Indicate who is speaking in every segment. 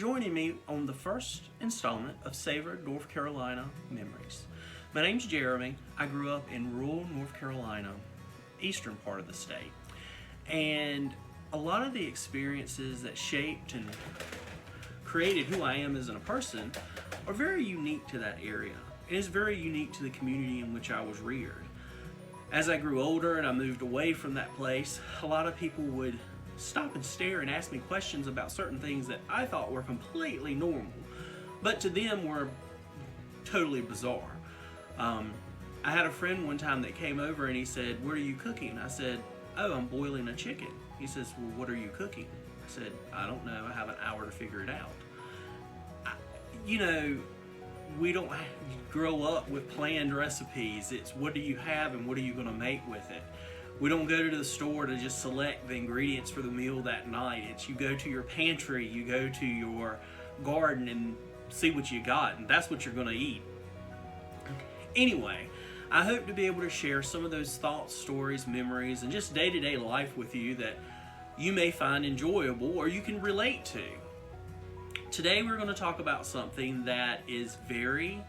Speaker 1: joining me on the first installment of Savored North Carolina Memories. My name's Jeremy. I grew up in rural North Carolina, eastern part of the state. And a lot of the experiences that shaped and created who I am as a person are very unique to that area. It is very unique to the community in which I was reared. As I grew older and I moved away from that place, a lot of people would stop and stare and ask me questions about certain things that I thought were completely normal, but to them were totally bizarre. I had a friend one time that came over and he said, "What are you cooking?" I said, "Oh, I'm boiling a chicken." He says, "Well, what are you cooking?" I said, "I don't know. I have an hour to figure it out." We don't grow up with planned recipes. It's what do you have and what are you going to make with it. We don't go to the store to just select the ingredients for the meal that night. It's you go to your pantry, you go to your garden and see what you got, and that's what you're going to eat. Anyway, I hope to be able to share some of those thoughts, stories, memories, and just day-to-day life with you that you may find enjoyable or you can relate to. Today we're going to talk about something that is very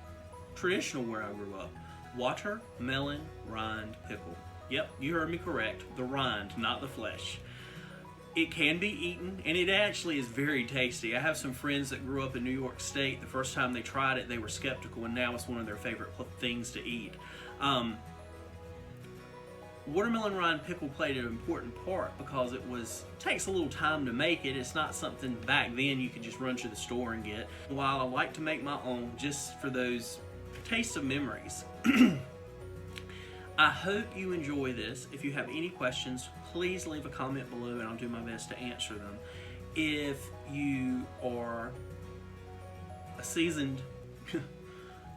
Speaker 1: traditional where I grew up. Watermelon rind pickle. Yep, you heard me correct. The rind, not the flesh. It can be eaten, and it actually is very tasty. I have some friends that grew up in New York State. The first time they tried it, they were skeptical, and now it's one of their favorite things to eat. Watermelon rind pickle played an important part because it takes a little time to make it. It's not something back then you could just run to the store and get. While I like to make my own just for those tastes of memories. I hope you enjoy this. If you have any questions, please leave a comment below and I'll do my best to answer them. If you are a seasoned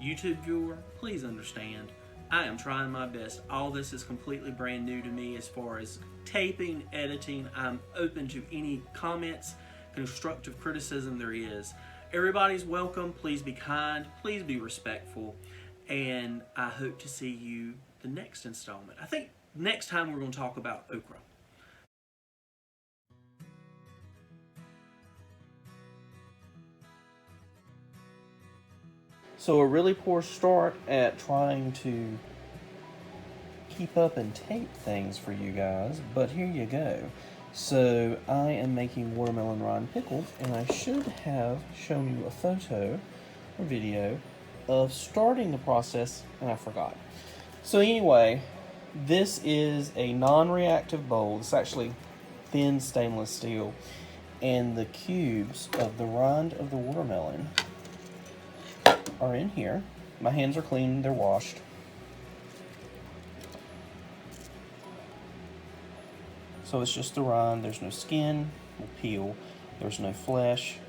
Speaker 1: YouTube viewer, please understand. I am trying my best. All this is completely brand new to me as far as taping, editing. I'm open to any comments, constructive criticism there is. Everybody's welcome. Please be kind. Please be respectful. And I hope to see you the next installment. I think next time we're going to talk about okra. So a really poor start at trying to keep up and tape things for you guys, but here you go. So I am making watermelon rind pickle, and I should have shown you a photo or video of starting the process, and I forgot. So anyway, this is a non-reactive bowl. It's actually thin stainless steel, and the cubes of the rind of the watermelon are in here. My hands are clean, they're washed. So it's just the rind, there's no skin or peel, there's no flesh.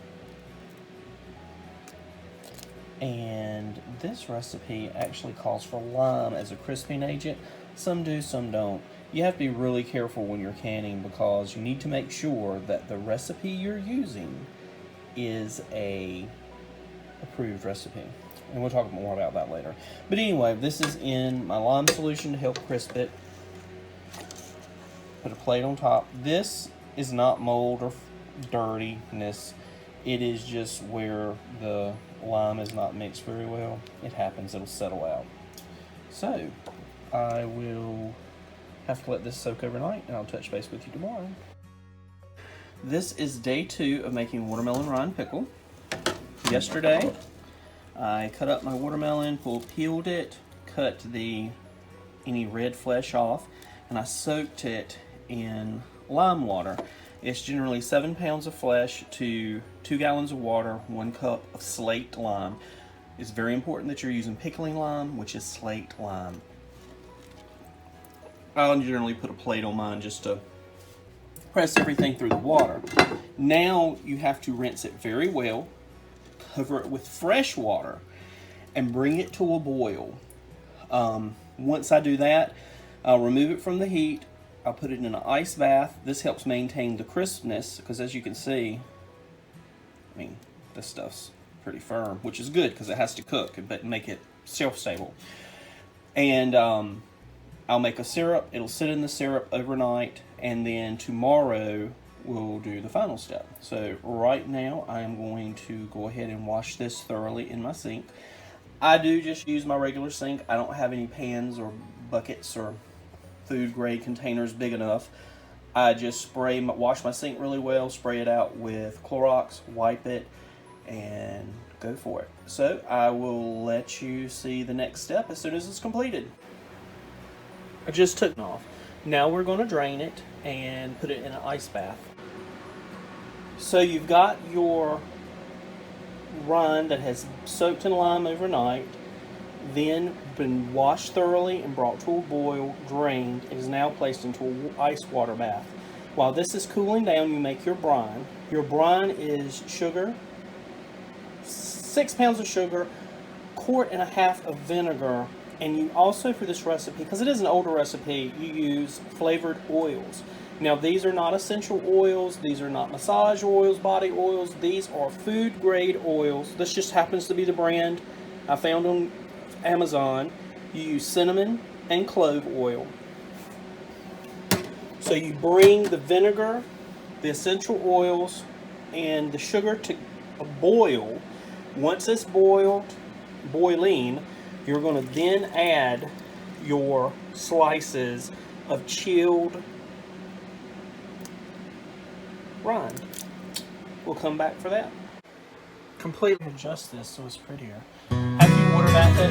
Speaker 1: And this recipe actually calls for lime as a crisping agent. Some do, some don't. You have to be really careful when you're canning because you need to make sure that the recipe you're using is a approved recipe. And we'll talk more about that later. But anyway, this is in my lime solution to help crisp it. Put a plate on top. This is not mold or dirtiness. It is just where the lime is not mixed very well. It happens, it'll settle out. So, I will have to let this soak overnight and I'll touch base with you tomorrow. This is day 2 of making watermelon rind pickle. Yesterday, I cut up my watermelon, peeled it, cut any red flesh off, and I soaked it in lime water. It's generally 7 pounds of flesh to 2 gallons of water, 1 cup of slaked lime. It's very important that you're using pickling lime, which is slaked lime. I'll generally put a plate on mine just to press everything through the water. Now you have to rinse it very well, cover it with fresh water, and bring it to a boil. Once I do that, I'll remove it from the heat. I'll put it in an ice bath. This helps maintain the crispness because, as you can see, this stuff's pretty firm, which is good because it has to cook but make it shelf-stable. And I'll make a syrup. It'll sit in the syrup overnight, and then tomorrow we'll do the final step. So right now I am going to go ahead and wash this thoroughly in my sink. I do just use my regular sink. I don't have any pans or buckets or food grade containers big enough. I just wash my sink really well, spray it out with Clorox, wipe it, and go for it. So I will let you see the next step as soon as it's completed. I just took it off. Now we're going to drain it and put it in an ice bath. So you've got your rind that has soaked in lime overnight, then been washed thoroughly and brought to a boil, drained, and is now placed into an ice water bath. While this is cooling down, you make your brine. Your brine is sugar, 6 pounds of sugar, 1.5 quarts of vinegar, and you also, for this recipe, because it is an older recipe, you use flavored oils. Now these are not essential oils, these are not massage oils, body oils, these are food grade oils. This just happens to be the brand I found on Amazon. You use cinnamon and clove oil. So you bring the vinegar, the essential oils, and the sugar to a boil. Once it's boiling, you're going to then add your slices of chilled rind. We'll come back for that. Completely adjust this so it's prettier. Have you water bath it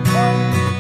Speaker 1: for